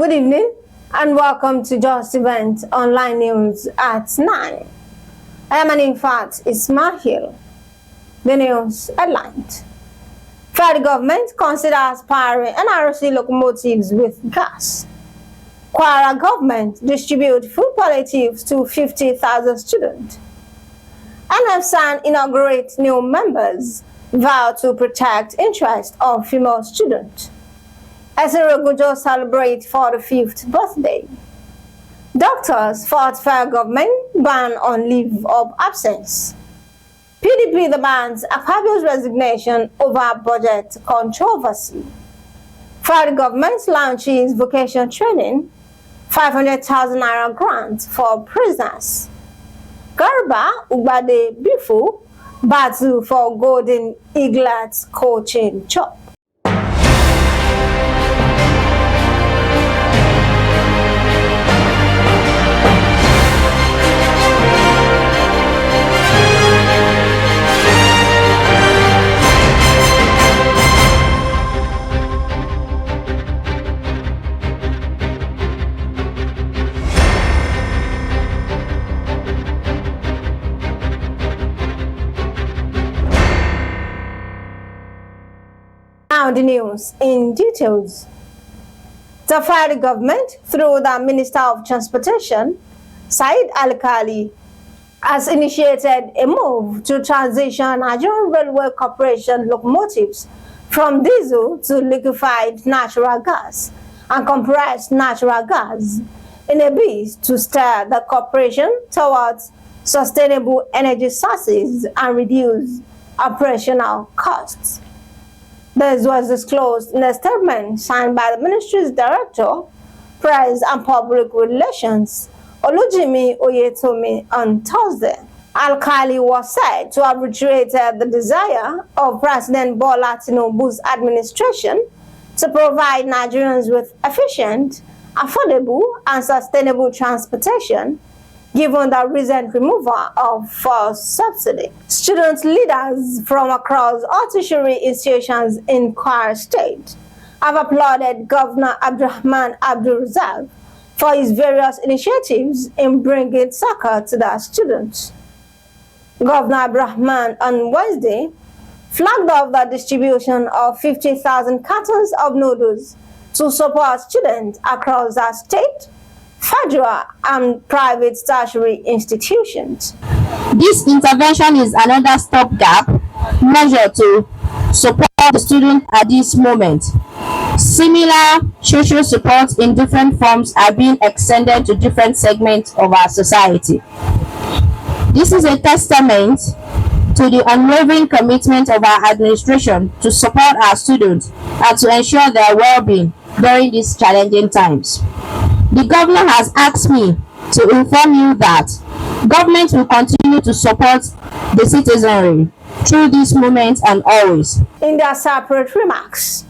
Good evening and welcome to Justeventonline News at 9. I am an infant Ismail. The news headlines. Federal government considers powering NRC locomotives with gas. Kwara Govt Distributes food palliatives to 50,000 students. NFSAN inaugurates new members, vow to protect interests of female students. Esinrogunjo celebrates 45th birthday. Doctors fought federal government ban on leave of absence. PDP demands Akpabio's resignation over budget controversy. Federal government launches vocation training, 500,000 naira grant for prisoners. Garba, Ugbade, Biffo battle for Golden Eaglets coaching job. Now the news in details. The federal government, through the Minister of Transportation, Said Al-Khali, has initiated a move to transition Nigerian Railway Corporation locomotives from diesel to liquefied natural gas and compressed natural gas in a bid to steer the corporation towards sustainable energy sources and reduce operational costs. This was disclosed in a statement signed by the ministry's Director, Press and Public Relations, Olujimi Oyetomi, on Thursday. Al-Khali was said to have reiterated the desire of President Bola Tinubu's administration to provide Nigerians with efficient, affordable, and sustainable transportation, given the recent removal of fuel subsidy. Student leaders from across all tertiary institutions in Kwara State have applauded Governor Abdurrahman Abdulrazak for his various initiatives in bringing soccer to the students. Governor Abdurrahman on Wednesday flagged off the distribution of 50,000 cartons of noodles to support students across the state, federal and private tertiary institutions. This intervention is another stopgap measure to support the students at this moment. Similar social support in different forms are being extended to different segments of our society. This is a testament to the unwavering commitment of our administration to support our students and to ensure their well-being during these challenging times. The governor has asked me to inform you that government will continue to support the citizenry through this moment and always. In their separate remarks,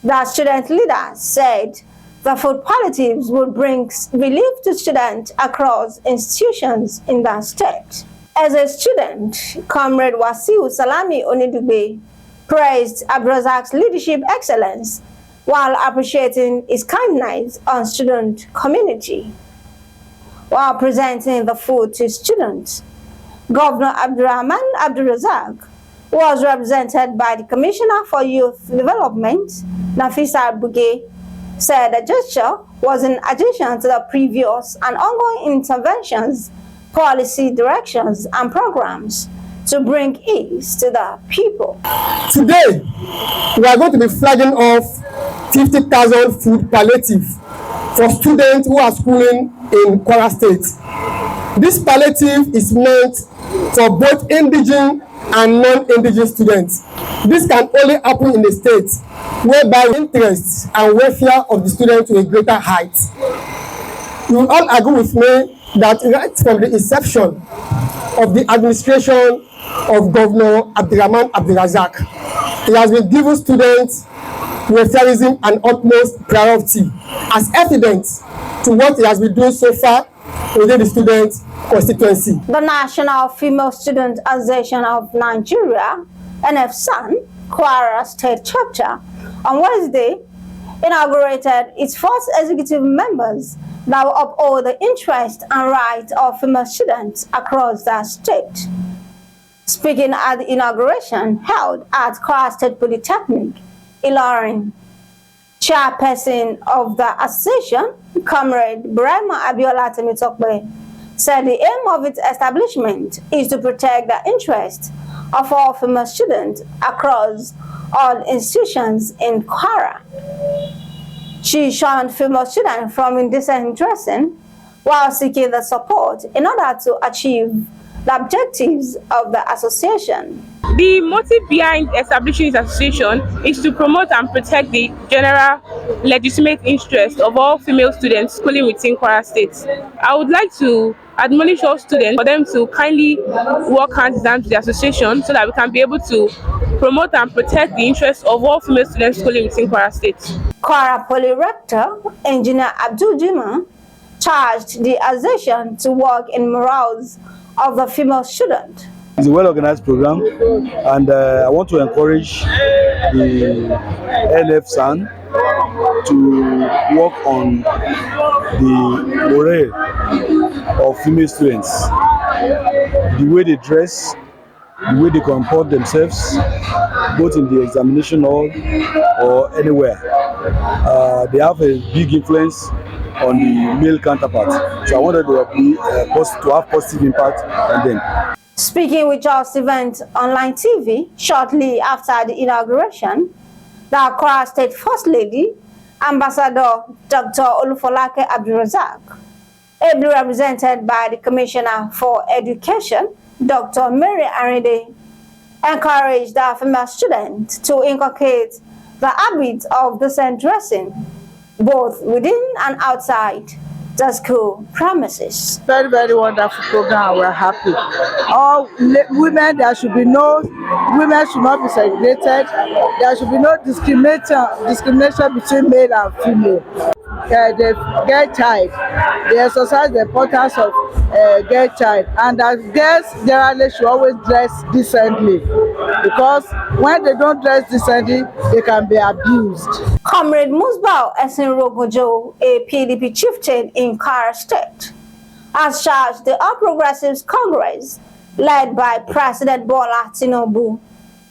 the student leaders said the food palliatives would bring relief to students across institutions in the state. As a student, Comrade Wasiu Salami Onidugbe praised Abdulrazak's leadership excellence while appreciating his kindness on student community. While presenting the food to students, Governor Abdurrahman Abdulrazak was represented by the Commissioner for Youth Development, Nafisa Buge, said the gesture was in addition to the previous and ongoing interventions, policy directions, and programs to bring ease to the people. Today, we are going to be flagging off 50,000 food palliative for students who are schooling in Kwara State. This palliative is meant for both indigenous and non-indigenous students. This can only happen in the state whereby interests and welfare of the students to a greater height. You will all agree with me that right from the inception of the administration of Governor Abdurrahman Abdulrazak, he has been giving students welfareism an utmost priority, as evident to what he has been doing so far within the student constituency. The National Female Student Association of Nigeria, NFSAN, Kwara State Chapter, on Wednesday inaugurated its first executive members that will uphold the interests and rights of female students across the state. Speaking at the inauguration held at Kwara State Polytechnic, Ilorin, chairperson of the association, Comrade Brahma Abiola Temitokbe, said the aim of its establishment is to protect the interests of all female students across all institutions in Kwara. She shunned female students from indecent dressing while seeking the support in order to achieve the objectives of the association. The motive behind establishing this association is to promote and protect the general legitimate interest of all female students schooling within Kwara State. I would like to admonish all students for them to kindly work hands down to the association so that we can be able to promote and protect the interests of all female students schooling within Kwara State. Kwara Poly Rector, Engineer Abdul Juma, charged the association to work in morals of the female student. It's a well-organized program, and I want to encourage the NFSAN to work on the morale of female students, the way they dress, the way they comport themselves, both in the examination hall or anywhere. They have a big influence on the male counterpart. So I wanted to have positive impact on them. Speaking with Justeventonline TV shortly after the inauguration, the Kwara State First Lady, Ambassador Dr. Olufolake Abdulrazak, ably represented by the Commissioner for Education, Dr. Mary Arinde, encouraged the female students to inculcate the habit of decent dressing, both within and outside the school premises. Very, very wonderful program. We're happy. All women, there should be no, women should not be segregated. There should be no discrimination between male and female. The girl child, they exercise the importance of girl child, and as girls generally should always dress decently, because when they don't dress decently, they can be abused. Comrade Musbau Esinrogunjo, a PDP chieftain in Kwara State, has charged the All Progressives Congress, led by President Bola Tinubu,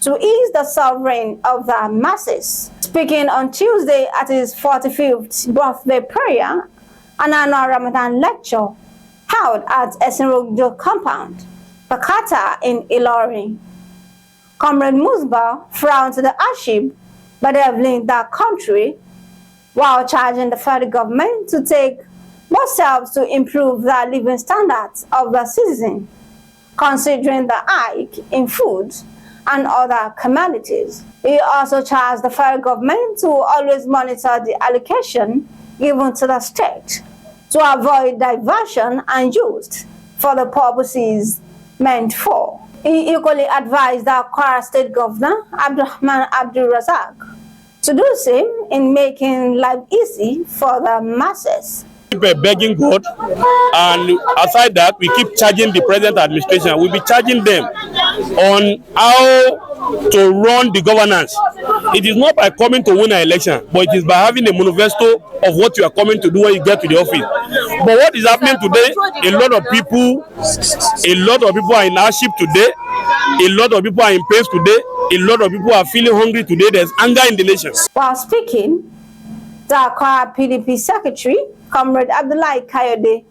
to ease the suffering of the masses. Speaking on Tuesday at his 45th birthday prayer, an annual Ramadan lecture held at Esinrogunjo compound, Pakata in Ilorin, Comrade Musbau frowned to the hardship bedeviling the country while charging the federal government to take more steps to improve the living standards of the citizen, considering the hike in food and other commodities. He also charged the federal government to always monitor the allocation given to the state to avoid diversion and use for the purposes meant for. He equally advised the Kwara State Governor, Abdurrahman Abdulrazak, to do same in making life easy for the masses. We're begging God, and aside that, we keep charging the present administration. We'll be charging them on how to run the governance. It is not by coming to win an election, but it is by having a manifesto of what you are coming to do when you get to the office. But what is happening today, a lot of people are in hardship today, a lot of people are in pain today, a lot of people are feeling hungry today. There's anger in the nation. While speaking, the Kwara PDP secretary, Comrade Abdullahi Kayode,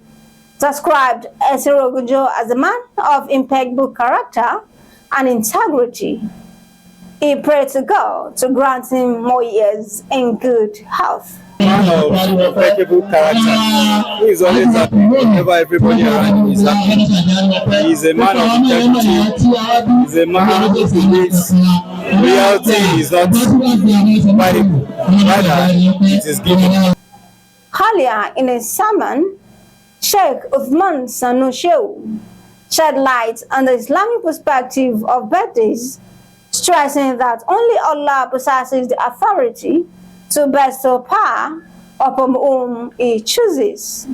described Esinrogunjo as a man of impeccable character and integrity. He prayed to God to grant him more years in good health. Man of impeccable character, who is always happy whenever everybody around him is happy. He is a man of integrity. He is a man who believes reality is not valuable, rather it is given. Earlier in a sermon, Sheikh Uthman Sanushew shed light on the Islamic perspective of birthdays, stressing that only Allah possesses the authority to bestow power upon whom He chooses.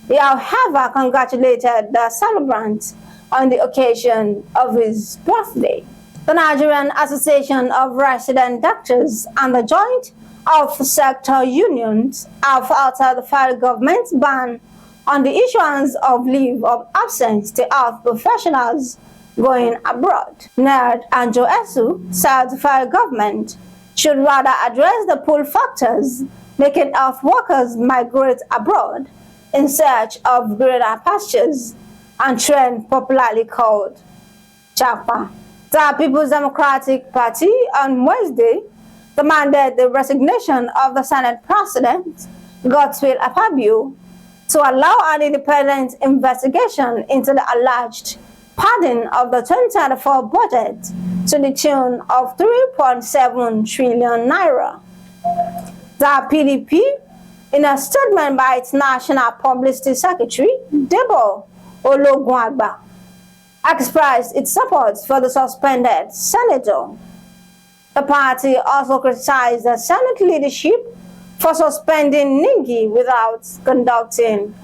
He, however, congratulated the celebrant on the occasion of his birthday. The Nigerian Association of Resident Doctors and the Joint of sector unions have altered the federal government's ban on the issuance of leave of absence to health professionals going abroad. Nerd and Joesu said the federal government should rather address the pull factors making health workers migrate abroad in search of greener pastures and trend popularly called Chapa. The People's Democratic Party on Wednesday demanded the resignation of the Senate President, Godswill Akpabio, to allow an independent investigation into the alleged padding of the 2024 budget to the tune of 3.7 trillion naira. The PDP, in a statement by its National Publicity Secretary, Debo Ologunagba, expressed its support for the suspended senator. The party also criticized the Senate leadership for suspending Ningi without conducting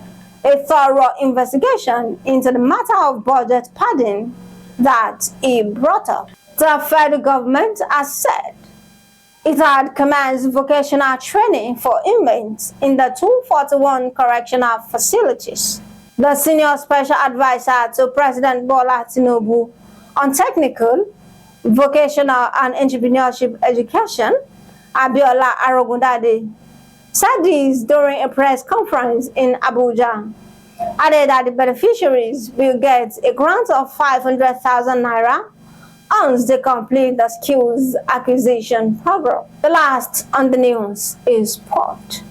a thorough investigation into the matter of budget padding that he brought up. The federal government has said it had commenced vocational training for inmates in the 241 correctional facilities. The senior special advisor to President Bola Tinubu on technical, vocational and entrepreneurship education, Abiola Arogundade, said this during a press conference in Abuja, added that the beneficiaries will get a grant of 500,000 naira once they complete the skills acquisition program. The last on the news is sport.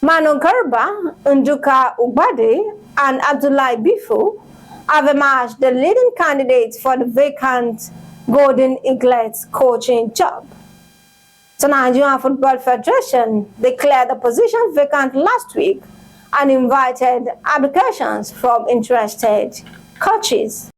Manu Garba, Nduka Ugbade, and Abdullahi Biffo have emerged the leading candidates for the vacant Golden Eaglets coaching job. The Nigerian Football Federation declared the position vacant last week and invited applications from interested coaches.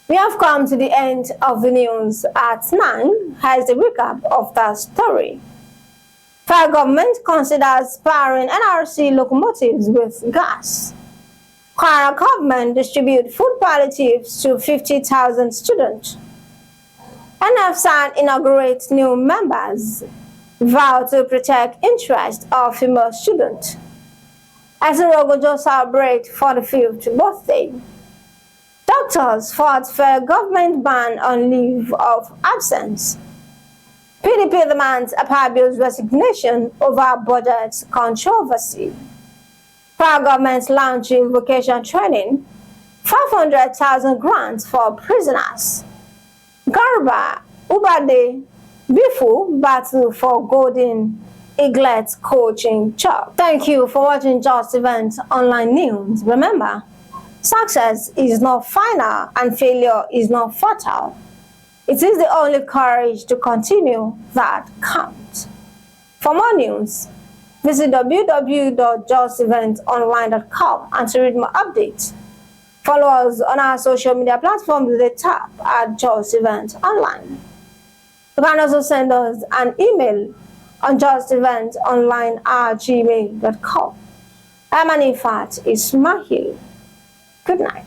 We have come to the end of the news at 9. Here's the recap of that story. Federal government considers powering NRC locomotives with gas. Kwara government distributes food palliatives to 50,000 students. NFSAN inaugurates new members. Vow to protect interest of female students. Esinrogunjo celebrate 45th birthday. Doctors fought for government ban on leave of absence. PDP demands Akpabio's resignation over budget controversy. Kwara government launching vocation training, 500,000 grants for prisoners. Garba, Ugbade, Biffo battle for Golden Eaglets coaching job. Thank you for watching Justeventonline News. Remember, success is not final and failure is not fatal. It is the only courage to continue that counts. For more news, visit www.justeventonline.com and to read more updates. Follow us on our social media platforms with a tap at Justeventonline. You can also send us an email on justeventonline@gmail.com. I'm Anifat Ismail. Good night.